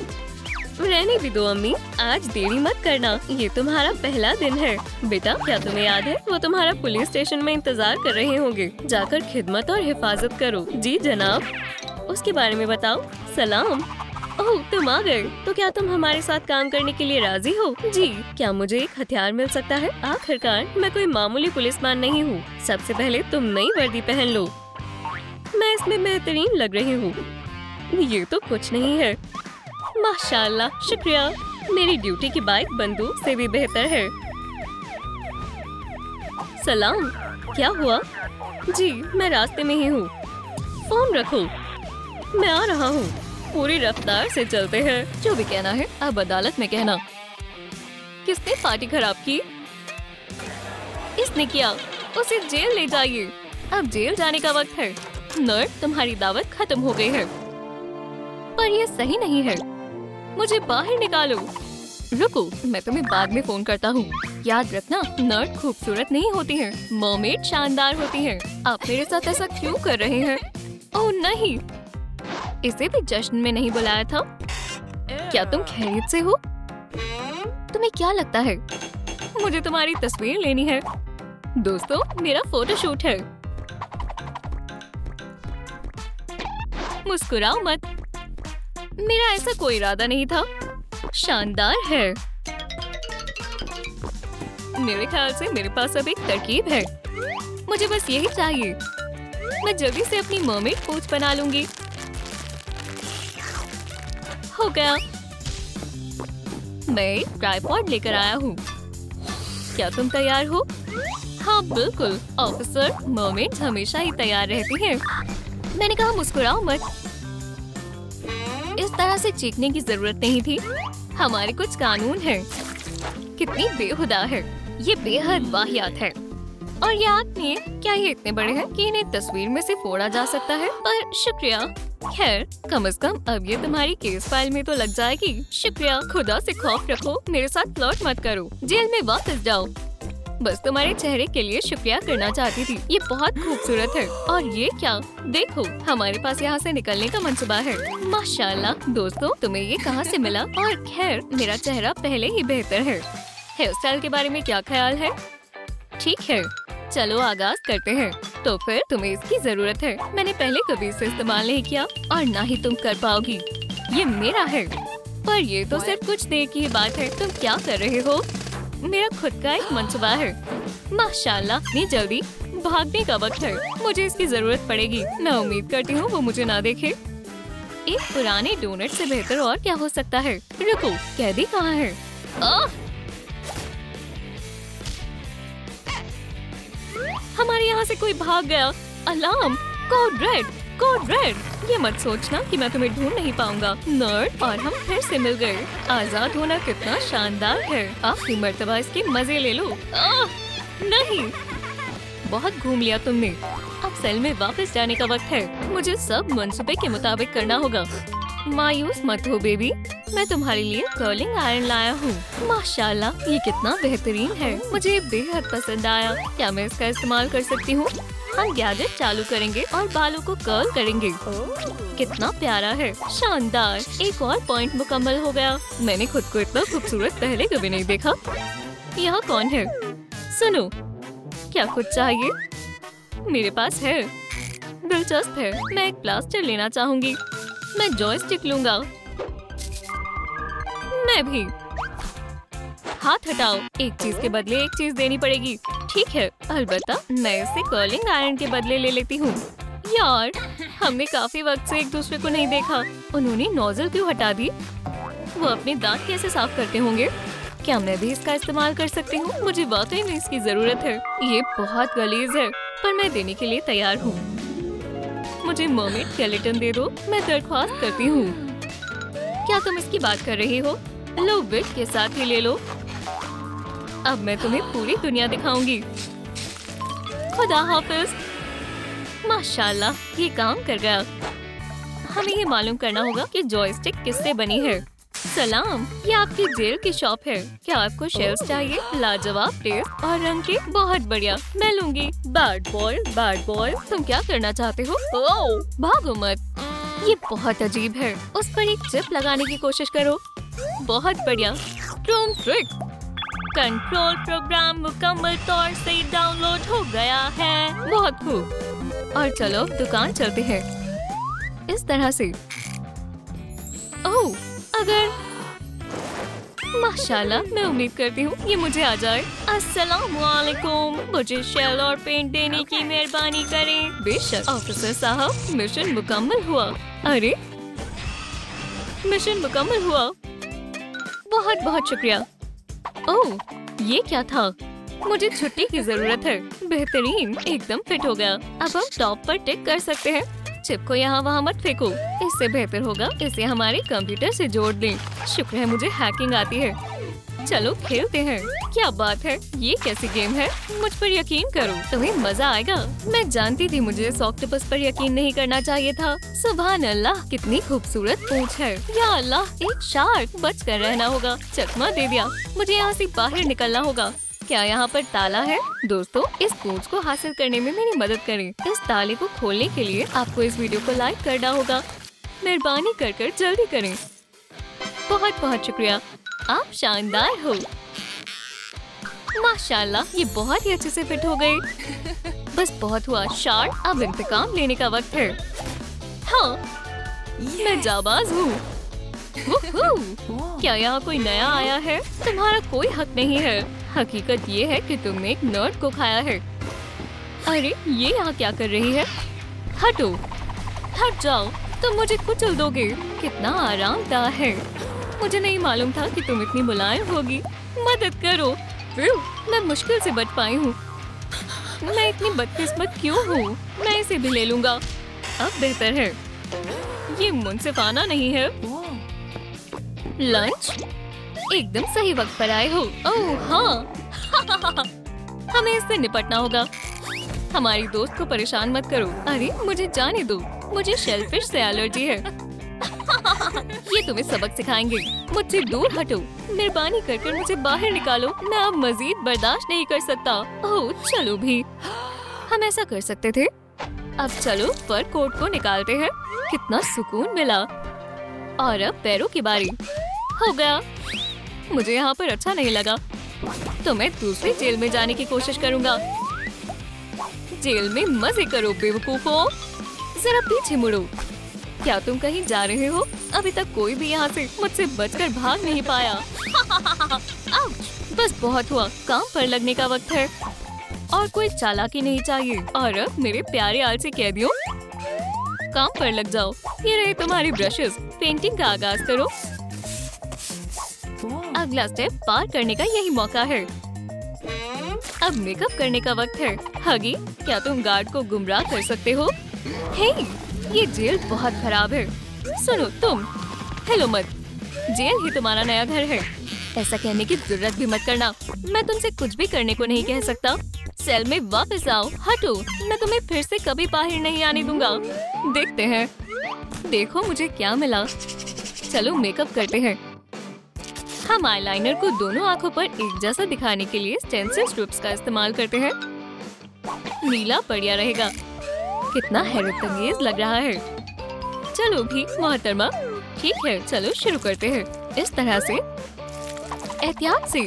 रहने भी दो अम्मी, आज देरी मत करना, ये तुम्हारा पहला दिन है। बेटा क्या तुम्हें याद है, वो तुम्हारा पुलिस स्टेशन में इंतजार कर रहे होंगे। जाकर खिदमत और हिफाजत करो। जी जनाब। उसके बारे में बताओ। सलाम। ओह तुम आ गए, तो क्या तुम हमारे साथ काम करने के लिए राजी हो? जी। क्या मुझे एक हथियार मिल सकता है? आखिरकार मैं कोई मामूली पुलिसमैन नहीं हूँ। सबसे पहले तुम नई वर्दी पहन लो। मैं इसमें बेहतरीन लग रही हूँ। ये तो कुछ नहीं है। माशाल्लाह, शुक्रिया। मेरी ड्यूटी की बाइक बंदूक से भी बेहतर है। सलाम। क्या हुआ? जी मैं रास्ते में ही हूँ। फोन रखो, मैं आ रहा हूँ। पूरी रफ्तार से चलते हैं। जो भी कहना है अब अदालत में कहना। किसने पार्टी खराब की? इसने किया। उसे जेल ले जाइए। अब जेल जाने का वक्त है। नर्ड, तुम्हारी दावत खत्म हो गई है। पर यह सही नहीं है। मुझे बाहर निकालो। रुको, मैं तुम्हें बाद में फोन करता हूँ। याद रखना, नर्ड खूबसूरत नहीं होती हैं, मरमेड शानदार होती हैं। आप मेरे साथ ऐसा क्यों कर रहे हैं? ओह नहीं, इसे भी जश्न में नहीं बुलाया था। क्या तुम खैरियत से हो? तुम्हें क्या लगता है? मुझे तुम्हारी तस्वीर लेनी है। दोस्तों, मेरा फोटोशूट है। मुस्कुराओ मत, मेरा ऐसा कोई इरादा नहीं था। शानदार है। मेरे ख्याल से मेरे पास अब एक तरकीब है। मुझे बस यही चाहिए। मैं जल्दी से अपनी मरमेड पोच बना लूंगी। हो गया। मैं एक ट्राइपॉड लेकर आया हूँ। क्या तुम तैयार हो? हाँ बिल्कुल ऑफिसर, मरमेड्स हमेशा ही तैयार रहती हैं। मैंने कहा मुस्कुराओ मत। इस तरह से चीखने की जरूरत नहीं थी। हमारे कुछ कानून हैं। कितनी बेहुदा है। ये बेहद वाहियात है। और ये आदमी, क्या ये इतने बड़े हैं कि इन्हें तस्वीर में से फोड़ा जा सकता है? पर शुक्रिया। खैर, कम से कम अब ये तुम्हारी केस फाइल में तो लग जाएगी। शुक्रिया। खुदा से खौफ रखो, मेरे साथ फ्लर्ट मत करो। जेल में वापस जाओ। बस तुम्हारे चेहरे के लिए शुक्रिया करना चाहती थी। ये बहुत खूबसूरत है। और ये क्या? देखो, हमारे पास यहाँ से निकलने का मंसूबा है। माशाल्लाह। दोस्तों, तुम्हें ये कहाँ से मिला? और खैर, मेरा चेहरा पहले ही बेहतर है। हेयर स्टाइल के बारे में क्या ख्याल है? ठीक है, चलो आगाज करते हैं। तो फिर तुम्हें इसकी जरूरत है। मैंने पहले कभी इसे इस्तेमाल नहीं किया और ना ही तुम कर पाओगी। ये मेरा है। पर ये तो सिर्फ कुछ देर की ही बात है। तुम क्या कर रहे हो? मेरा खुद का एक मंसूबा है। माशाल्लाह, इतनी जल्दी? भागने का वक्त है। मुझे इसकी जरूरत पड़ेगी। मैं उम्मीद करती हूँ वो मुझे ना देखे। एक पुराने डोनट से बेहतर और क्या हो सकता है? रुको, कैदी कहाँ है? हमारे यहाँ से कोई भाग गया। Alarm! Code red, code red. ये मत सोचना कि मैं तुम्हें ढूंढ नहीं पाऊंगा। नर्ड, और हम फिर से मिल गए। आजाद होना कितना शानदार है। आखिरी मर्तबा इसके मजे ले लो। नहीं, बहुत घूम लिया तुमने। अब सेल में वापस जाने का वक्त है। मुझे सब मंसूबे के मुताबिक करना होगा। मायूस मत हो बेबी, मैं तुम्हारे लिए कर्लिंग आयरन लाया हूँ। माशाल्लाह, ये कितना बेहतरीन है। मुझे बेहद पसंद आया। क्या मैं इसका इस्तेमाल कर सकती हूँ? हम गैजेट चालू करेंगे और बालों को कर्ल करेंगे। कितना प्यारा है। शानदार। एक और पॉइंट मुकम्मल हो गया। मैंने खुद को इतना खूबसूरत पहले कभी नहीं देखा। यहाँ कौन है? सुनो, क्या कुछ चाहिए? मेरे पास है। दिलचस्प है। मैं एक प्लास्टर लेना चाहूंगी। मैं जॉयस्टिक लूंगा। मैं भी। हाथ हटाओ। एक चीज के बदले एक चीज देनी पड़ेगी। ठीक है, अलबत्ता मैं इसे कर्लिंग आयरन के बदले ले लेती हूँ। यार, हमने काफी वक्त से एक दूसरे को नहीं देखा। उन्होंने नोजल क्यों हटा दी? वो अपने दांत कैसे साफ करते होंगे? क्या मैं भी इसका इस्तेमाल कर सकती हूँ? मुझे वाकई में इसकी जरूरत है। ये बहुत गलीज है, पर मैं देने के लिए तैयार हूँ। मुझे मरमेड स्केलेटन दे दो। मैं दरख्वास्त करती हूँ। क्या तुम इसकी बात कर रही हो? लो, विग के साथ ही ले लो। अब मैं तुम्हें पूरी दुनिया दिखाऊंगी। खुदा हाफिज। माशाल्लाह, ये काम कर गया। हमें ये मालूम करना होगा कि जॉयस्टिक किससे बनी है। सलाम, ये आपकी जेल की शॉप है। क्या आपको शेल्स चाहिए? लाजवाब टेस्ट और रंग के, बहुत बढ़िया, मैं लूंगी। बैड बॉय, तुम क्या करना चाहते हो? ओह, भागो मत। ये बहुत अजीब है। उस पर एक चिप लगाने की कोशिश करो। बहुत बढ़िया। ट्रूम ट्रिक। कंट्रोल प्रोग्राम मुकम्मल तौर से डाउनलोड हो गया है। बहुत खूब। और चलो दुकान चलते हैं। इस तरह से। ओह, अगर माशाल्लाह, मैं उम्मीद करती हूँ ये मुझे आ जाए। अस्सलाम वालेकुम, मुझे शेल और पेंट देने की मेहरबानी करें। बेशक ऑफिसर साहब, मिशन मुकम्मल हुआ। अरे, मिशन मुकम्मल हुआ। बहुत बहुत शुक्रिया। ओह, ये क्या था? मुझे छुट्टी की जरूरत है। बेहतरीन, एकदम फिट हो गया। अब हम टॉप पर टिक कर सकते हैं। चिप को यहाँ वहाँ मत फेंको, इससे बेहतर होगा इसे हमारे कंप्यूटर से जोड़ दें। शुक्र है मुझे हैकिंग आती है। चलो खेलते हैं। क्या बात है, ये कैसी गेम है? मुझ पर यकीन करो, तुम्हें मजा आएगा। मैं जानती थी मुझे इस ऑक्टोपस पर यकीन नहीं करना चाहिए था। सुभान अल्लाह, कितनी खूबसूरत पूंछ है। या अल्लाह, एक शार्क। बच कर रहना होगा। चकमा दे दिया। मुझे यहाँ से बाहर निकलना होगा। क्या यहाँ पर ताला है? दोस्तों, इस पूंछ को हासिल करने में मेरी मदद करें। इस ताले को खोलने के लिए आपको इस वीडियो को लाइक करना होगा। मेहरबानी कर जल्दी करें। बहुत बहुत शुक्रिया, आप शानदार हो। माशाल्लाह, ये बहुत ही अच्छे से फिट हो गए। बस बहुत हुआ शार्क, अब इंतकाम लेने का वक्त है। हाँ, मैं जाबाज हूँ। क्या यहाँ कोई नया आया है? तुम्हारा कोई हक नहीं है। हकीकत ये है कि तुमने एक नर्ड को खाया है। अरे, ये यहाँ क्या कर रही है? हटो, हट जाओ, तुम मुझे कुचल दोगे। कितना आरामदाह है। मुझे नहीं मालूम था कि तुम इतनी मुलायम होगी। मदद करो। मैं मुश्किल से बच पाई हूँ। मैं इतनी बदकिस्मत क्यों हूँ? मैं इसे भी ले लूंगा। अब बेहतर है। ये मुंसिफाना नहीं है। लंच? एकदम सही वक्त पर आए हो। ओह हाँ। हमें इससे निपटना होगा। हमारी दोस्त को परेशान मत करो। अरे, मुझे जाने दो, मुझे शेलफिश से एलर्जी है। ये तुम्हें सबक सिखाएंगे। मुझसे दूर हटो। मेहरबानी कर मुझे बाहर निकालो। मैं अब मजीद बर्दाश्त नहीं कर सकता। ओह, चलो भी, हम ऐसा कर सकते थे। अब चलो फर कोट को निकालते हैं। कितना सुकून मिला। और अब पैरों की बारी। हो गया। मुझे यहाँ पर अच्छा नहीं लगा, तो मैं दूसरी जेल में जाने की कोशिश करूँगा। जेल में मजे करो बेवकूफों। जरा पीछे मुड़ो। क्या तुम कहीं जा रहे हो? अभी तक कोई भी यहाँ से मुझसे बचकर भाग नहीं पाया। बस बहुत हुआ, काम पर लगने का वक्त है। और कोई चालाकी नहीं चाहिए। और अब मेरे प्यारे आलसी कैदियों, काम पर लग जाओ। ये रहे तुम्हारी ब्रशेस। पेंटिंग का आगाज करो। अगला स्टेप पार करने का यही मौका है। अब मेकअप करने का वक्त है। हगी, क्या तुम गार्ड को गुमराह कर सकते हो? हे, ये जेल बहुत खराब है। सुनो तुम, हेलो मत। जेल ही तुम्हारा नया घर है। ऐसा कहने की जरूरत भी मत करना। मैं तुमसे कुछ भी करने को नहीं कह सकता। सेल में वापस आओ। हटो, मैं तुम्हें फिर से कभी बाहर नहीं आने दूंगा। देखते हैं। देखो मुझे क्या मिला। चलो मेकअप करते हैं। हम आईलाइनर को दोनों आंखों पर एक जैसा दिखाने के लिए स्टेंसिल स्ट्रिप्स का इस्तेमाल करते हैं। नीला बढ़िया रहेगा। कितना हैरतअंगेज लग रहा है। चलो भी मोहतरमा, ठीक है, चलो शुरू करते हैं। इस तरह से, एहतियात से।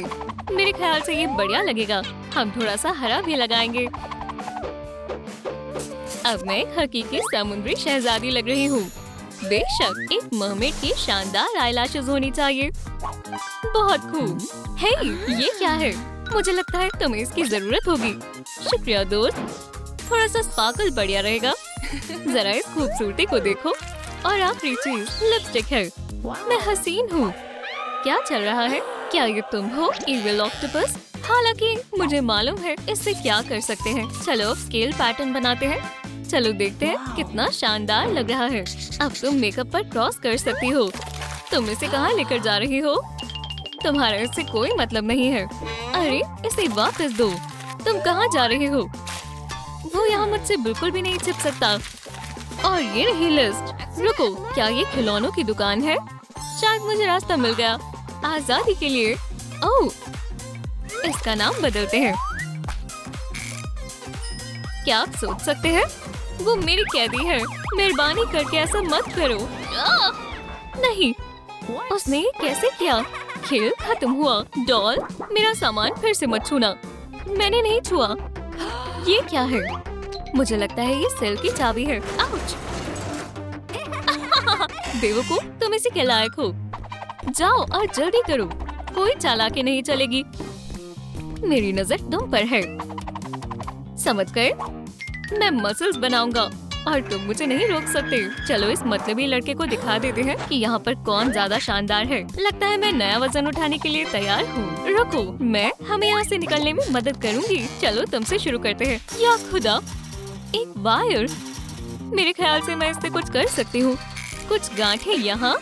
मेरे ख्याल से ये बढ़िया लगेगा। हम थोड़ा सा हरा भी लगाएंगे। अब मैं एक हकीकी समुद्री शहजादी लग रही हूँ। बेशक एक मरमेड की शानदार आईलैशेस होनी चाहिए। बहुत खूब। हे, ये क्या है? मुझे लगता है तुम्हें इसकी जरूरत होगी। शुक्रिया दोस्त। थोड़ा सा स्पार्कल बढ़िया रहेगा। जरा इस खूबसूरती को देखो। और आखिरी चीज लिपस्टिक है। मैं हसीन हूँ। क्या चल रहा है? क्या ये तुम हो इविल ऑक्टोपस? हालांकि मुझे मालूम है इससे क्या कर सकते हैं। चलो स्केल पैटर्न बनाते हैं। चलो देखते हैं कितना शानदार लग रहा है। अब तुम मेकअप पर क्रॉस कर सकती हो। तुम इसे कहाँ लेकर जा रही हो? तुम्हारा इससे कोई मतलब नहीं है। अरे, इसे वापस दो। तुम कहाँ जा रहे हो? वो यहाँ मुझसे बिल्कुल भी नहीं छिप सकता। और ये रही लिस्ट। रुको, क्या ये खिलौनों की दुकान है? शायद मुझे रास्ता मिल गया। आजादी के लिए। ओह, इसका नाम बदलते हैं। क्या आप सोच सकते हैं? वो मेरी कैदी है। मेहरबानी करके ऐसा मत करो। नहीं, उसने ये कैसे किया? खेल खत्म हुआ। डॉल, मेरा सामान फिर से मत छूना। मैंने नहीं छुआ। ये क्या है? मुझे लगता है ये सेल की चाबी है। आउच! बेवकूफ, तुम इसी के लायक हो। जाओ और जल्दी करो, कोई चालाकी नहीं चलेगी। मेरी नजर तुम पर है, समझ गए? मैं मसल्स बनाऊंगा और तुम मुझे नहीं रोक सकते। चलो इस मतलबी लड़के को दिखा देते हैं कि यहाँ पर कौन ज्यादा शानदार है। लगता है मैं नया वजन उठाने के लिए तैयार हूँ। रुको, मैं हमें यहाँ से निकलने में मदद करूँगी। चलो तुमसे शुरू करते हैं। या खुदा, एक वायर। मेरे ख्याल से मैं इससे कुछ कर सकती हूँ। कुछ गांठें यहाँ,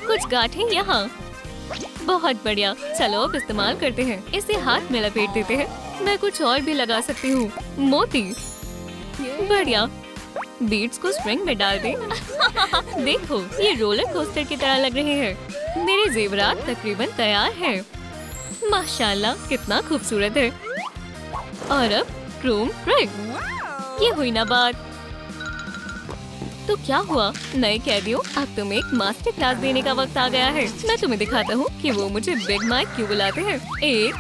कुछ गांठें यहाँ। बहुत बढ़िया। चलो अब इस्तेमाल करते हैं। इसे हाथ में लपेट देते हैं। मैं कुछ और भी लगा सकती हूँ। मोती। बढ़िया। बीड्स को स्ट्रिंग में डाल दे। देखो, ये रोलर कोस्टर की तरह लग रहे हैं। मेरे जेवरात तकरीबन तैयार हैं। माशाल्लाह, कितना खूबसूरत है। और अब क्रोम ट्रिक। ये हुई ना बात। तो क्या हुआ नए कैदियों, अब तुम्हें एक मास्टर क्लास देने का वक्त आ गया है। मैं तुम्हें दिखाता हूँ कि वो मुझे बिग माइक क्यों बुलाते हैं। 1,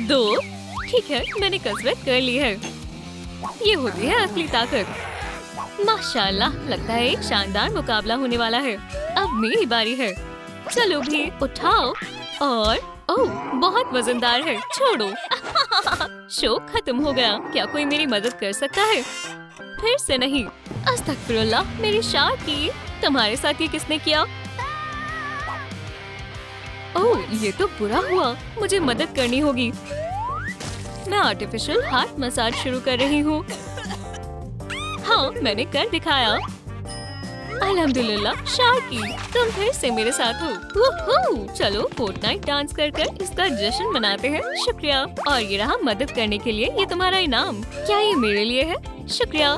2, ठीक है, मैंने कसरत कर ली है। ये होती है असली ताकत। माशाल्लाह, लगता है एक शानदार मुकाबला होने वाला है। अब मेरी बारी है। चलो भी उठाओ। और ओह, बहुत वजनदार है। छोड़ो। शो खत्म हो गया। क्या कोई मेरी मदद कर सकता है? फिर से नहीं। अस्तगफिरुल्लाह, मेरी शादी। तुम्हारे साथ ये किसने किया? ओह, ये तो बुरा हुआ। मुझे मदद करनी होगी। मैं आर्टिफिशियल हार्ट मसाज शुरू कर रही हूँ। हाँ, मैंने कर दिखाया। अल्हम्दुलिल्लाह, शार्की, तुम फिर से मेरे साथ हो। वूहू! चलो फोर्टनाइट डांस कर इसका जश्न मनाते हैं। शुक्रिया। और ये रहा मदद करने के लिए ये तुम्हारा इनाम। क्या ये मेरे लिए है? शुक्रिया।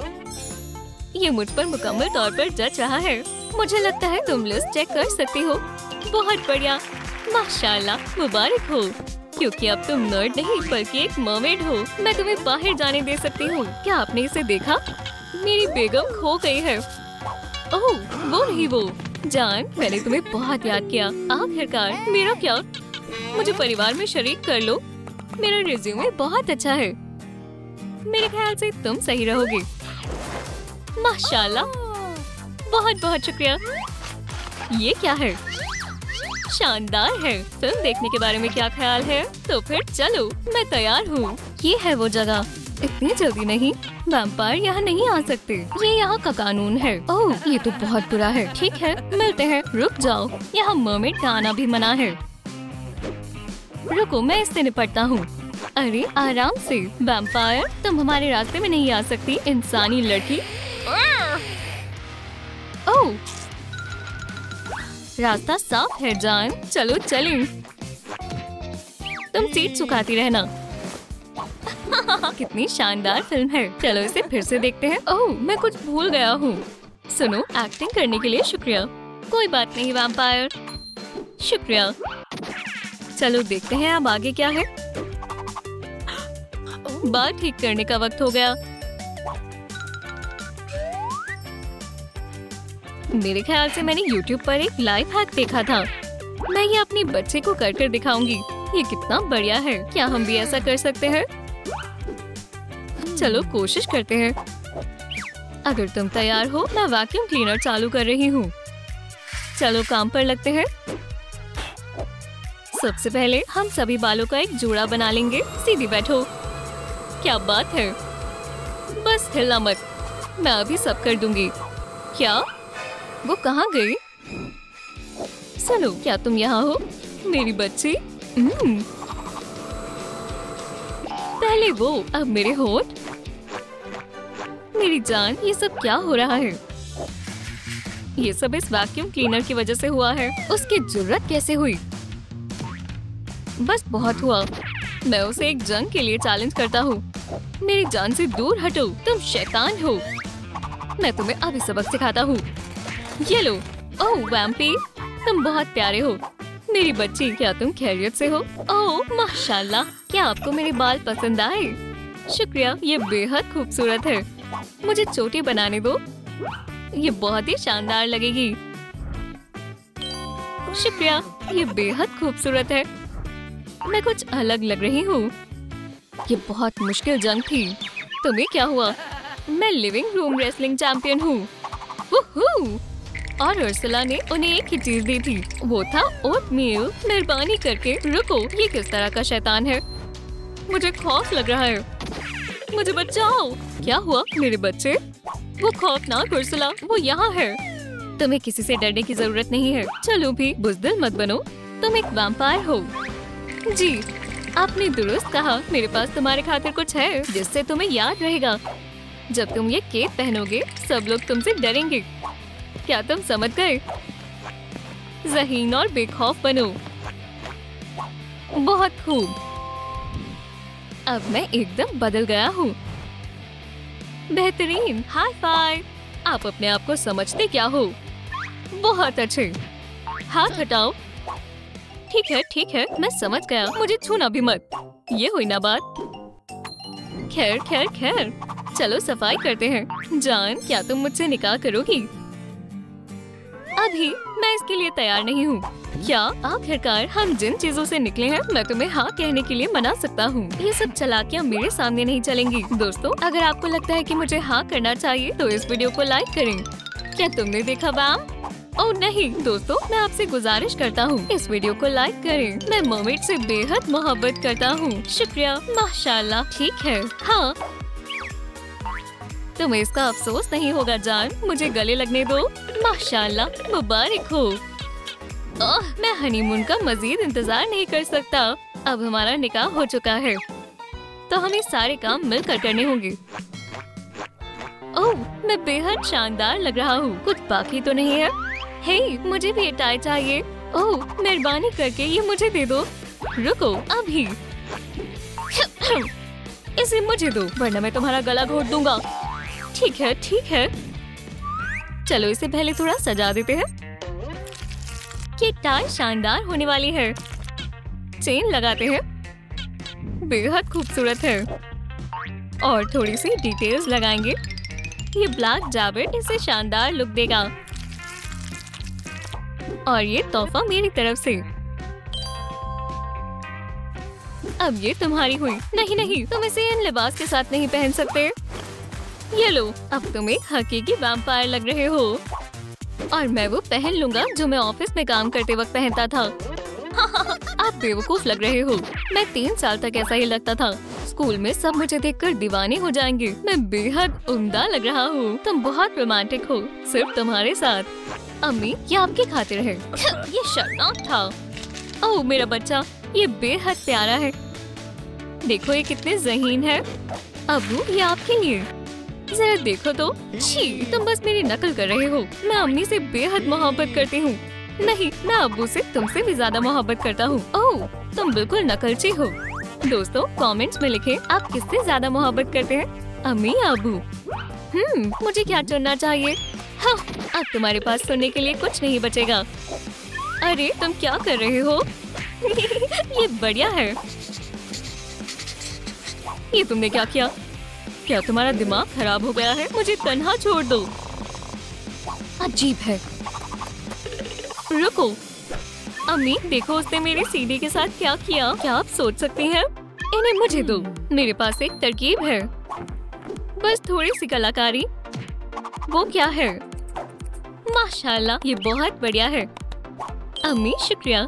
ये मुझ पर मुकम्मल तौर पर जच रहा है। मुझे लगता है तुम लिस्ट चेक कर सकती हो। बहुत बढ़िया। माशाल्लाह, मुबारक हो, क्योंकि अब तुम नर्ड नहीं बल्कि एक मर्मेड हो। मैं तुम्हें बाहर जाने दे सकती हूँ। क्या आपने इसे देखा? मेरी बेगम खो गई है। ओह, वो नहीं वो। जान, मैंने तुम्हें बहुत याद किया। आखिरकार। मेरा क्या? मुझे परिवार में शरीक कर लो। मेरा रिज्यूमे बहुत अच्छा है। मेरे ख्याल से तुम सही रहोगे। माशाल्लाह, बहुत बहुत शुक्रिया। ये क्या है? शानदार है। फिल्म देखने के बारे में क्या ख्याल है? तो फिर चलो, मैं तैयार हूँ। ये है वो जगह। इतनी जल्दी नहीं, वैम्पायर यहाँ नहीं आ सकते। ये यहाँ का कानून है। ओह, ये तो बहुत बुरा है। ठीक है, मिलते हैं। रुक जाओ, यहाँ मर्मेड का आना भी मना है। रुको, मैं इससे निपटता हूँ। अरे आराम से। वैम्पायर, तुम हमारे रास्ते में नहीं आ सकती, इंसानी लड़की। ओह, रास्ता साफ है जान। चलो चलें। तुम सीट सुखाती रहना। कितनी शानदार फिल्म है। चलो इसे फिर से देखते हैं। ओह, मैं कुछ भूल गया हूँ। सुनो, एक्टिंग करने के लिए शुक्रिया। कोई बात नहीं वैम्पायर। शुक्रिया। चलो देखते हैं अब आगे क्या है। बाल ठीक करने का वक्त हो गया। मेरे ख्याल से मैंने YouTube पर एक लाइफ हैक देखा था। मैं ये अपनी बच्चे को कर दिखाऊंगी। ये कितना बढ़िया है। क्या हम भी ऐसा कर सकते हैं? चलो कोशिश करते हैं। अगर तुम तैयार हो, मैं वैक्यूम क्लीनर चालू कर रही हूँ। चलो काम पर लगते हैं। सबसे पहले हम सभी बालों का एक जोड़ा बना लेंगे। सीधी बैठो। क्या बात है। बस हिलना मत, मैं अभी सब कर दूंगी। क्या? वो कहाँ गई? सुनो, क्या तुम यहाँ हो मेरी बच्ची? पहले वो, अब मेरे होठ। मेरी जान, ये सब क्या हो रहा है? ये सब इस वैक्यूम क्लीनर की वजह से हुआ है। उसकी जुर्रत कैसे हुई? बस बहुत हुआ। मैं उसे एक जंग के लिए चैलेंज करता हूँ। मेरी जान से दूर हटो, तुम शैतान हो। मैं तुम्हें अभी सबक सिखाता हूँ। ये लो। ओह वैम्पी, तुम बहुत प्यारे हो। मेरी बच्ची, क्या तुम खैरियत से हो? ओह माशाल्लाह, क्या आपको मेरे बाल पसंद आए? शुक्रिया, ये बेहद खूबसूरत है। मुझे चोटी बनाने दो, ये बहुत ही शानदार लगेगी। शुक्रिया, ये बेहद खूबसूरत है। मैं कुछ अलग लग रही हूँ। ये बहुत मुश्किल जंग थी। तुम्हें क्या हुआ? मैं लिविंग रूम रेसलिंग चैंपियन हूँ। और उर्सुला ने उन्हें एक ही चीज दी थी, वो था ओटमील। मेहरबानी करके रुको, ये किस तरह का शैतान है? मुझे खौफ लग रहा है, मुझे बचाओ। क्या हुआ मेरे बच्चे? वो खौफनाक उर्सुला, वो यहाँ है। तुम्हें किसी से डरने की जरूरत नहीं है। चलो भी बुज़दिल मत बनो, तुम एक वैम्पायर हो। जी, आपने दुरुस्त कहा। मेरे पास तुम्हारे खातिर कुछ है जिससे तुम्हें याद रहेगा। जब तुम ये केप पहनोगे, सब लोग तुमसे डरेंगे। क्या तुम समझ गए? ज़हीन और बेखौफ बनो। बहुत खूब, अब मैं एकदम बदल गया हूँ। बेहतरीन, हाई फाइव। आप अपने आप को समझते क्या हो? बहुत अच्छे, हाथ हटाओ। ठीक है, मैं समझ गया। मुझे छूना भी मत। ये हुई ना बात। खैर, चलो सफाई करते हैं। जान, क्या तुम मुझसे निकाह करोगी? अभी मैं इसके लिए तैयार नहीं हूँ। क्या आखिरकार हम जिन चीजों से निकले हैं, मैं तुम्हें हाँ कहने के लिए मना सकता हूँ। ये सब चालाकियाँ मेरे सामने नहीं चलेंगी। दोस्तों, अगर आपको लगता है कि मुझे हाँ करना चाहिए तो इस वीडियो को लाइक करें। क्या तुमने देखा बैम? ओह नहीं दोस्तों, मैं आपसे गुजारिश करता हूँ, इस वीडियो को लाइक करें। मैं मर्मेड से बेहद मोहब्बत करता हूँ। शुक्रिया, माशाल्लाह। ठीक है, हाँ। तुम्हें इसका अफसोस नहीं होगा जान, मुझे गले लगने दो। माशाल्लाह, मुबारक हो। ओह, मैं हनीमून का मजीद इंतजार नहीं कर सकता। अब हमारा निकाह हो चुका है, तो हमें सारे काम मिलकर करने होंगे। ओह, मैं बेहद शानदार लग रहा हूँ। कुछ बाकी तो नहीं है? हे, मुझे भी ये टाई चाहिए। ओह, मेहरबानी करके ये मुझे दे दो। रुको, अभी। इसे मुझे दो, वरना मैं तुम्हारा गला घोट दूंगा। ठीक है। चलो इसे पहले थोड़ा सजा देते हैं। ये टाई शानदार होने वाली है। चेन लगाते हैं, बेहद खूबसूरत है। और थोड़ी सी डिटेल्स लगाएंगे। ये ब्लैक जैकेट इसे शानदार लुक देगा। और ये तोहफा मेरी तरफ से। अब ये तुम्हारी हुई। नहीं, तुम इसे इन लिबास के साथ नहीं पहन सकते। ये लो, अब तुम एक हकीकी वैम्पायर लग रहे हो। और मैं वो पहन लूंगा जो मैं ऑफिस में काम करते वक्त पहनता था। आप बेवकूफ लग रहे हो। मैं 3 साल तक ऐसा ही लगता था। स्कूल में सब मुझे देखकर दीवाने हो जाएंगे। मैं बेहद उम्दा लग रहा हूँ। तुम बहुत रोमांटिक हो, सिर्फ तुम्हारे साथ। अम्मी, ये आपकी खातिर है। ये शर्मनाक था। ओह मेरा बच्चा, ये बेहद प्यारा है। देखो ये कितने ज़हीन है। अब्बू, ये आपके लिए। जरा देखो तो। छी, तुम बस मेरी नकल कर रहे हो। मैं अम्मी से बेहद मोहब्बत करती हूँ। नहीं, मैं अब्बू से तुमसे भी ज्यादा मोहब्बत करता हूँ। ओह, तुम बिल्कुल नकलची हो। दोस्तों, कमेंट्स में लिखें आप किससे ज्यादा मोहब्बत करते हैं, अम्मी या अब्बू? मुझे क्या चुनना चाहिए? हाँ, अब तुम्हारे पास सुनने के लिए कुछ नहीं बचेगा। अरे तुम क्या कर रहे हो? ये बढ़िया है। ये तुमने क्या किया? क्या तुम्हारा दिमाग खराब हो गया है? मुझे तन्हा छोड़ दो। अजीब है। रुको अम्मी, देखो उसने मेरी सीडी के साथ क्या किया। क्या आप सोच सकती हैं? इन्हें मुझे दो, मेरे पास एक तरकीब है। बस थोड़ी सी कलाकारी। वो क्या है? माशाल्लाह, ये बहुत बढ़िया है। अम्मी शुक्रिया।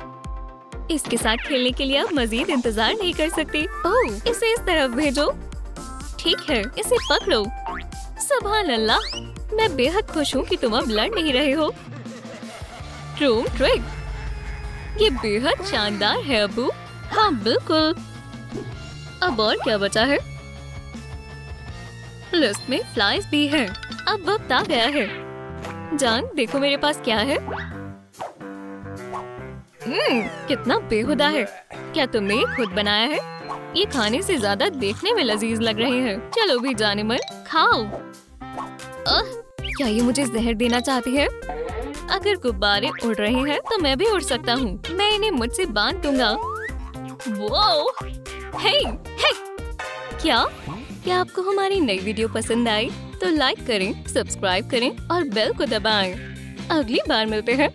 इसके साथ खेलने के लिए अब मजीद इंतजार नहीं कर सकती। ओह, इसे इस तरफ भेजो। ठीक है, इसे पकड़ो। सुभान अल्लाह, मैं बेहद खुश हूँ कि तुम अब लड़ नहीं रहे हो। रूम ट्रिक, ये बेहद शानदार है अब्बू। हाँ बिल्कुल। अब और क्या बचा है? लिस्ट में फ्लाइज भी है। अब वक्त आ गया है। जान, देखो मेरे पास क्या है। कितना बेहुदा है। क्या तुमने ये खुद बनाया है? ये खाने से ज्यादा देखने में लजीज लग रहे हैं। चलो भी जाने मन, खाओ। क्या ये मुझे जहर देना चाहती है? अगर गुब्बारे उड़ रहे हैं तो मैं भी उड़ सकता हूँ। मैं इन्हें मुझसे बांध दूंगा। वो हे क्या आपको हमारी नई वीडियो पसंद आई तो लाइक करें, सब्सक्राइब करें और बेल को दबाएं। अगली बार मिलते हैं।